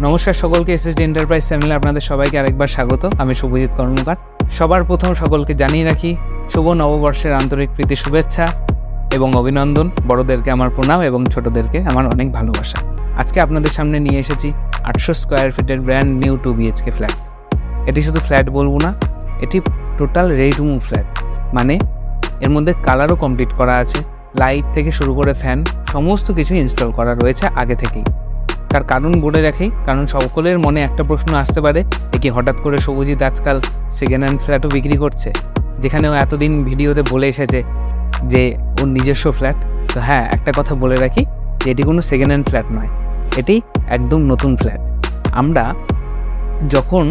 নমস্কার সকলকে, SSD enterprise চ্যানেলে আপনাদের সবাইকে আরেকবার স্বাগত। আমি শুভজিৎ কর্মকার। সবার প্রথম সকলকে জানিয়ে রাখি শুভ নববর্ষের আন্তরিক প্রীতি শুভেচ্ছা এবং অভিনন্দন। বড়দেরকে আমার প্রণাম এবং ছোটদেরকে আমার অনেক ভালোবাসা। আজকে আপনাদের সামনে নিয়ে এসেছি 800 স্কোয়ার ফিটের ব্র্যান্ড নিউ 2 BHK ফ্ল্যাট। এটি শুধু ফ্ল্যাট বলবো না, এটি total ready to move flat. মানে এর মধ্যে কালারও কমপ্লিট করা আছে, লাইট থেকে শুরু করে ফ্যান সমস্ত কিছু ইনস্টল করা রয়েছে আগে থেকেই। তার কারণ বলে রাখি, কারণ সকলের মনে একটা প্রশ্ন আসতে পারে, কি হঠাৎ করে শুভজিৎ আজকাল সেকেন্ড হ্যান্ড ফ্ল্যাটও বিক্রি করছে, যেখানে ও এতদিন ভিডিওতে বলে এসেছে যে ওর নিজস্ব ফ্ল্যাট। তো হ্যাঁ, একটা কথা বলে রাখি যে এটি কোনো সেকেন্ড হ্যান্ড ফ্ল্যাট নয়, এটি একদম নতুন ফ্ল্যাট। আমরা যখন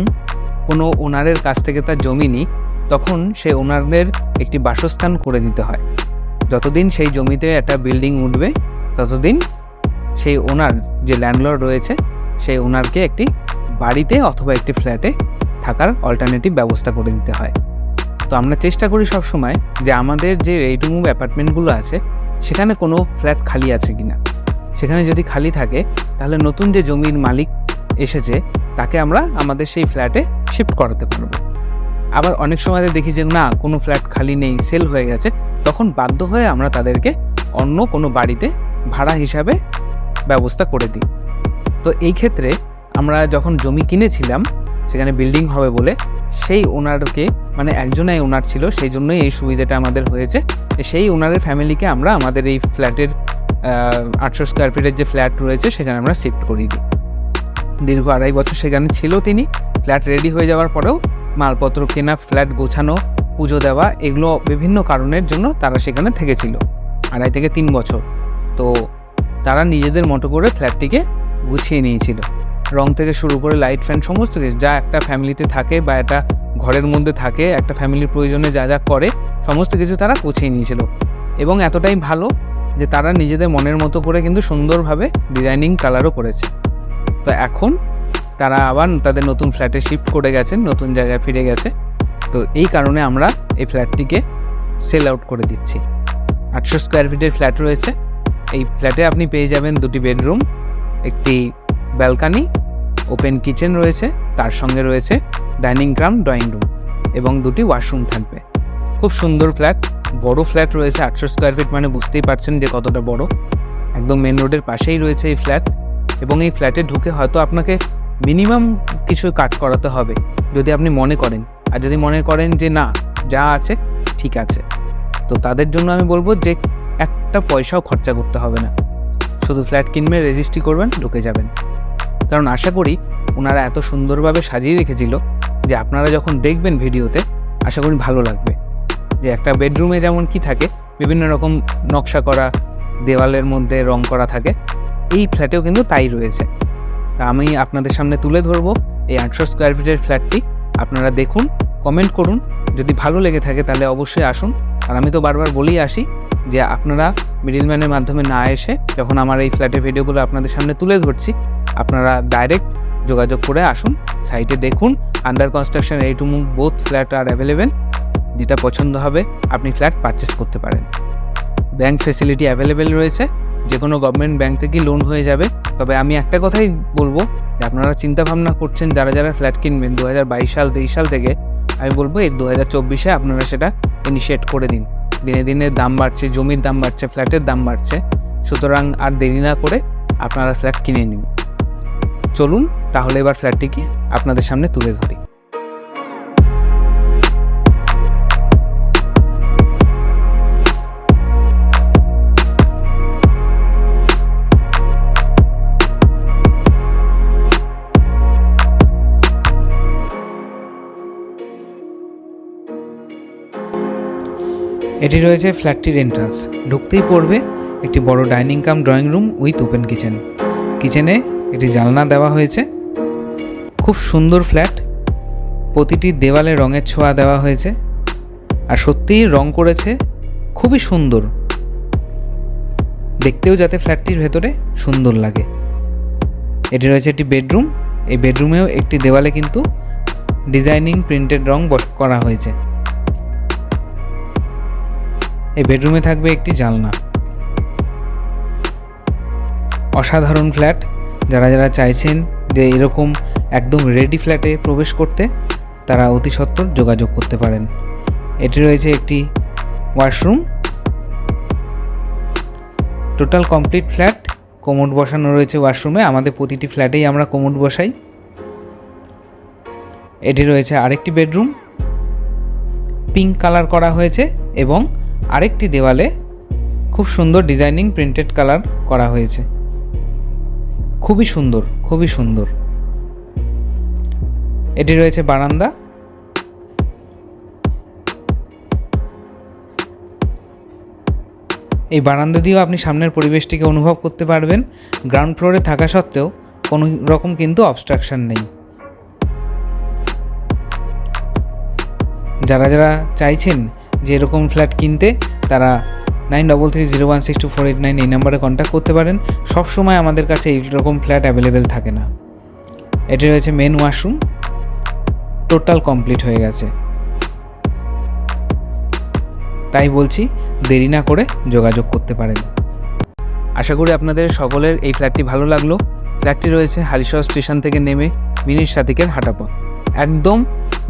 কোনো ওনারের কাছ থেকে তার জমি নিই, তখন সেই ওনারের একটি বাসস্থান করে দিতে হয়। যতদিন সেই জমিতে একটা বিল্ডিং উঠবে, ততদিন সেই ওনার যে ল্যান্ডলর্ড রয়েছে, সেই ওনারকে একটি বাড়িতে অথবা একটি ফ্ল্যাটে থাকার অল্টারনেটিভ ব্যবস্থা করে দিতে হয়। তো আমরা চেষ্টা করি সবসময় যে আমাদের যে রেডি টু মুভ অ্যাপার্টমেন্টগুলো আছে, সেখানে কোনো ফ্ল্যাট খালি আছে কি না। সেখানে যদি খালি থাকে, তাহলে নতুন যে জমির মালিক এসেছে তাকে আমরা আমাদের সেই ফ্ল্যাটে শিফট করাতে পারবো। আবার অনেক সময় দেখি যে না, কোনো ফ্ল্যাট খালি নেই, সেল হয়ে গেছে, তখন বাধ্য হয়ে আমরা তাদেরকে অন্য কোনো বাড়িতে ভাড়া হিসাবে ব্যবস্থা করে দিই। তো এই ক্ষেত্রে আমরা যখন জমি কিনেছিলাম, সেখানে বিল্ডিং হবে বলে সেই ওনারকে, মানে একজনাই ওনার ছিল, সেই জন্যই এই সুবিধাটা আমাদের হয়েছে। সেই ওনারের ফ্যামিলিকে আমরা আমাদের এই ফ্ল্যাটের 800 স্কোয়ার ফিটের যে ফ্ল্যাট রয়েছে সেখানে আমরা শিফট করিয়ে দিই। দীর্ঘ 2.5 বছর সেখানে ছিল তিনি। ফ্ল্যাট রেডি হয়ে যাওয়ার পরেও মালপত্র কেনা, ফ্ল্যাট গোছানো, পুজো দেওয়া, এগুলো বিভিন্ন কারণের জন্য তারা সেখানে থেকেছিল 2.5 থেকে 3 বছর। তো তারা নিজেদের মতো করে ফ্ল্যাটটিকে গুছিয়ে নিয়েছিল, রং থেকে শুরু করে লাইট, ফ্যান, সমস্ত কিছু যা একটা ফ্যামিলিতে থাকে বা একটা ঘরের মধ্যে থাকে, একটা ফ্যামিলির প্রয়োজনে যা যা করে সমস্ত কিছু তারা গুছিয়ে নিয়েছিল। এবং এতটাই ভালো যে তারা নিজেদের মনের মতো করে কিন্তু সুন্দরভাবে ডিজাইনিং কালারও করেছে। তো এখন তারা আবার তাদের নতুন ফ্ল্যাটে শিফট করে গেছেন, নতুন জায়গায় ফিরে গেছে। তো এই কারণে আমরা এই ফ্ল্যাটটিকে সেল আউট করে দিচ্ছি। 800 স্কোয়ার ফিটের ফ্ল্যাট রয়েছে। এই ফ্ল্যাটে আপনি পেয়ে যাবেন 2টি বেডরুম, একটি ব্যালকানি, ওপেন কিচেন রয়েছে, তার সঙ্গে রয়েছে ডাইনিং কাম ড্রয়িং রুম এবং 2টি ওয়াশরুম থাকবে। খুব সুন্দর ফ্ল্যাট, বড় ফ্ল্যাট রয়েছে। 800 স্কোয়ার ফিট মানে বুঝতেই পারছেন যে কতটা বড়। একদম মেন রোডের পাশেই রয়েছে এই ফ্ল্যাট। এবং এই ফ্ল্যাটে ঢুকে হয়তো আপনাকে মিনিমাম কিছু কাজ করাতে হবে যদি আপনি মনে করেন। আর যদি মনে করেন যে না, যা আছে ঠিক আছে, তো তাদের জন্য আমি বলবো যে একটা পয়সাও খরচা করতে হবে না, শুধু ফ্ল্যাট কিনবেন, রেজিস্ট্রি করবেন, ঢুকে যাবেন। কারণ আশা করি ওনারা এত সুন্দরভাবে সাজিয়ে রেখেছিল যে আপনারা যখন দেখবেন ভিডিওতে, আশা করি ভালো লাগবে। যে একটা বেডরুমে যেমন কি থাকে, বিভিন্ন রকম নকশা করা, দেওয়ালের মধ্যে রং করা থাকে, এই ফ্ল্যাটেও কিন্তু তাই রয়েছে। তা আমি আপনাদের সামনে তুলে ধরবো এই 800 স্কোয়ার ফিটের ফ্ল্যাটটি। আপনারা দেখুন, কমেন্ট করুন, যদি ভালো লেগে থাকে তাহলে অবশ্যই আসুন। আর আমি তো বারবার বলেই আসি যে আপনারা মিডলম্যানের মাধ্যমে না এসে, যখন আমার এই ফ্ল্যাটের ভিডিওগুলো আপনাদের সামনে তুলে ধরছি, আপনারা ডাইরেক্ট যোগাযোগ করে আসুন, সাইটে দেখুন। Under construction, ready to move both flat আর অ্যাভেলেবেল। যেটা পছন্দ হবে আপনি ফ্ল্যাট পারচেস করতে পারেন। ব্যাংক ফেসিলিটি অ্যাভেলেবেল রয়েছে, যে কোনো গভর্নমেন্ট ব্যাংক থেকেই লোন হয়ে যাবে। তবে আমি একটা কথাই বলবো যে আপনারা চিন্তাভাবনা করছেন যারা যারা ফ্ল্যাট কিনবেন 2022 সাল 23 সাল থেকে, আমি বলবো এই 2024-এ আপনারা সেটা ইনিশিয়েট করে দিন। দিনে দিনে দাম বাড়ছে, জমির দাম বাড়ছে, ফ্ল্যাটের দাম বাড়ছে। সুতরাং আর দেরি না করে আপনারা ফ্ল্যাট কিনে নিন। চলুন তাহলে এবার ফ্ল্যাটটিকে আপনাদের সামনে তুলে ধরি। এটি রয়েছে ফ্ল্যাটটির এন্ট্রান্স। ঢুকতেই পড়বে একটি বড় dining come drawing room with open kitchen. কিচেনে একটি জানলা দেওয়া হয়েছে। খুব সুন্দর ফ্ল্যাট, প্রতিটি দেওয়ালে রঙের ছোঁয়া দেওয়া হয়েছে। আর সত্যিই রং করেছে খুবই সুন্দর, দেখতেও যাতে ফ্ল্যাটটির ভেতরে সুন্দর লাগে। এটি রয়েছে একটি বেডরুম। এই বেডরুমেও একটি দেওয়ালে কিন্তু ডিজাইনিং প্রিন্টেড রং করা হয়েছে। এই বেডরুমে থাকবে একটি জানলা। অসাধারণ ফ্ল্যাট। যারা যারা চাইছেন যে এরকম একদম রেডি ফ্ল্যাটে প্রবেশ করতে, তারা অতি সত্বর যোগাযোগ করতে পারেন। এটি রয়েছে একটি washroom, total complete flat. Commode বসানো রয়েছে ওয়াশরুমে, আমাদের প্রতিটি ফ্ল্যাটেই আমরা কোমোড বসাই। এটি রয়েছে আরেকটি বেডরুম, পিঙ্ক কালার করা হয়েছে এবং আরেকটি দেওয়ালে খুব সুন্দর ডিজাইনিং প্রিন্টেড কালার করা হয়েছে, খুবই সুন্দর, খুবই সুন্দর। এটি রয়েছে বারান্দা, এই বারান্দা দিয়েও আপনি সামনের পরিবেশটিকে অনুভব করতে পারবেন। গ্রাউন্ড ফ্লোরে থাকা সত্ত্বেও কোনো রকম কিন্তু অবস্ট্রাকশন নেই। যারা যারা চাইছেন যে এরকম ফ্ল্যাট কিনতে, তারা 9330162489 এই নাম্বারে কন্ট্যাক্ট করতে পারেন। সবসময় আমাদের কাছে এইরকম ফ্ল্যাট অ্যাভেলেবেল থাকে না। এটি রয়েছে মেন ওয়াশরুম, টোটাল কমপ্লিট হয়ে গেছে। তাই বলছি, দেরি না করে যোগাযোগ করতে পারেন। আশা করি আপনাদের সকলের এই ফ্ল্যাটটি ভালো লাগলো। ফ্ল্যাটটি রয়েছে হালিশহর স্টেশন থেকে নেমে মিনিট 7 হাঁটাপথ, একদম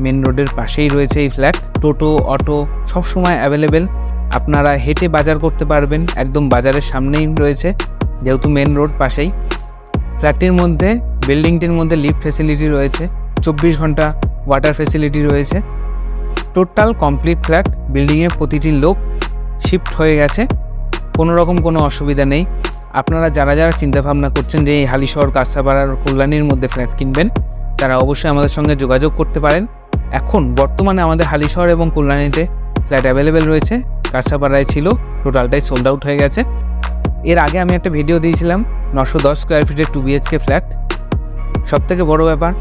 মেন রোডের পাশেই রয়েছে এই ফ্ল্যাট। টোটো, অটো সবসময় অ্যাভেলেবেল। আপনারা হেঁটে বাজার করতে পারবেন, একদম বাজারের সামনেই রয়েছে, যেহেতু মেন রোড পাশেই। ফ্ল্যাটটির মধ্যে, বিল্ডিংটির মধ্যে লিফট ফেসিলিটি রয়েছে, 24 ঘন্টা ওয়াটার ফেসিলিটি রয়েছে। Total complete flat. বিল্ডিংয়ে প্রতিটি লোক শিফট হয়ে গেছে, কোনো রকম কোনো অসুবিধা নেই। আপনারা যারা যারা চিন্তাভাবনা করছেন যে এই হালিশহর, কাঁচরাপাড়ার, কল্যাণীর মধ্যে ফ্ল্যাট কিনবেন, তারা অবশ্যই আমাদের সঙ্গে যোগাযোগ করতে পারেন। এখন বর্তমানে আমাদের হালিশহর এবং কল্যাণীতে ফ্ল্যাট অ্যাভেলেবেল রয়েছে। কাঁচরাপাড়ায় ছিল, টোটালটাই সোল্ড আউট হয়ে গেছে। এর আগে আমি একটা ভিডিও দিয়েছিলাম 910 স্কোয়ার ফিটের 2 BHK ফ্ল্যাট। সবথেকে বড় ব্যাপার,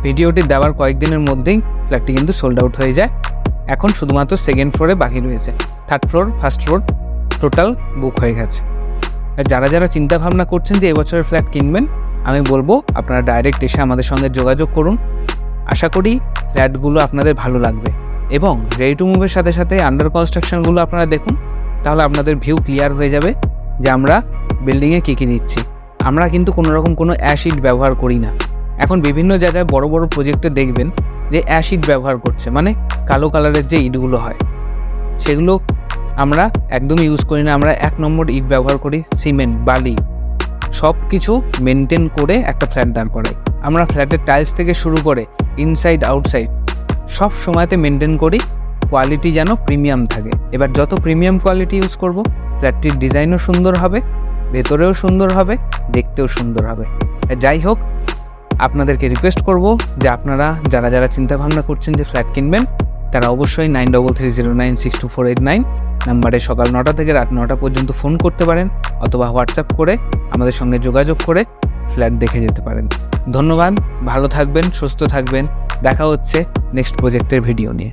ভিডিওটি দেওয়ার কয়েকদিনের মধ্যেই ফ্ল্যাটটি কিন্তু সোল্ড আউট হয়ে যায়। এখন শুধুমাত্র সেকেন্ড ফ্লোরে বাকি রয়েছে, third floor, first floor total book হয়ে গেছে। যারা যারা চিন্তাভাবনা করছেন যে এবছরের ফ্ল্যাট কিনবেন, আমি বলবো আপনারা ডাইরেক্ট এসে আমাদের সঙ্গে যোগাযোগ করুন। আশা করি ফ্ল্যাটগুলো আপনাদের ভালো লাগবে এবং রেডি টু মুভের সাথে সাথে আন্ডার কনস্ট্রাকশনগুলো আপনারা দেখুন, তাহলে আপনাদের ভিউ ক্লিয়ার হয়ে যাবে যে আমরা বিল্ডিংয়ে কী কী দিচ্ছি। আমরা কিন্তু কোনো রকম কোনো অ্যাসিড ব্যবহার করি না। এখন বিভিন্ন জায়গায় বড় বড় প্রজেক্টে দেখবেন যে অ্যাসিড ব্যবহার করছে, মানে কালো কালারের যে ইটগুলো হয়, সেগুলো আমরা একদমই ইউজ করি না। আমরা 1 নম্বর ইট ব্যবহার করি, সিমেন্ট, বালি সব কিছু মেনটেন করে একটা ফ্ল্যাট দাঁড় করাই। আমরা ফ্ল্যাটের টাইলস থেকে শুরু করে ইনসাইড আউটসাইড সব সময়তে মেনটেন করি, কোয়ালিটি যেন প্রিমিয়াম থাকে। এবার যত প্রিমিয়াম কোয়ালিটি ইউজ করব, ফ্ল্যাটটির ডিজাইনও সুন্দর হবে, ভেতরেও সুন্দর হবে, দেখতেও সুন্দর হবে। যাই হোক, আপনাদেরকে রিকোয়েস্ট করব যে আপনারা যারা যারা চিন্তাভাবনা করছেন যে ফ্ল্যাট কিনবেন, তারা অবশ্যই 9330962489 নাম্বারে সকাল 9টা থেকে রাত 9টা পর্যন্ত ফোন করতে পারেন, অথবা হোয়াটসঅ্যাপ করে আমাদের সঙ্গে যোগাযোগ করে ফ্ল্যাট দেখে যেতে পারেন। ধন্যবাদ, ভালো থাকবেন, সুস্থ থাকবেন। দেখা হচ্ছে নেক্সট প্রজেক্টের ভিডিও নিয়ে।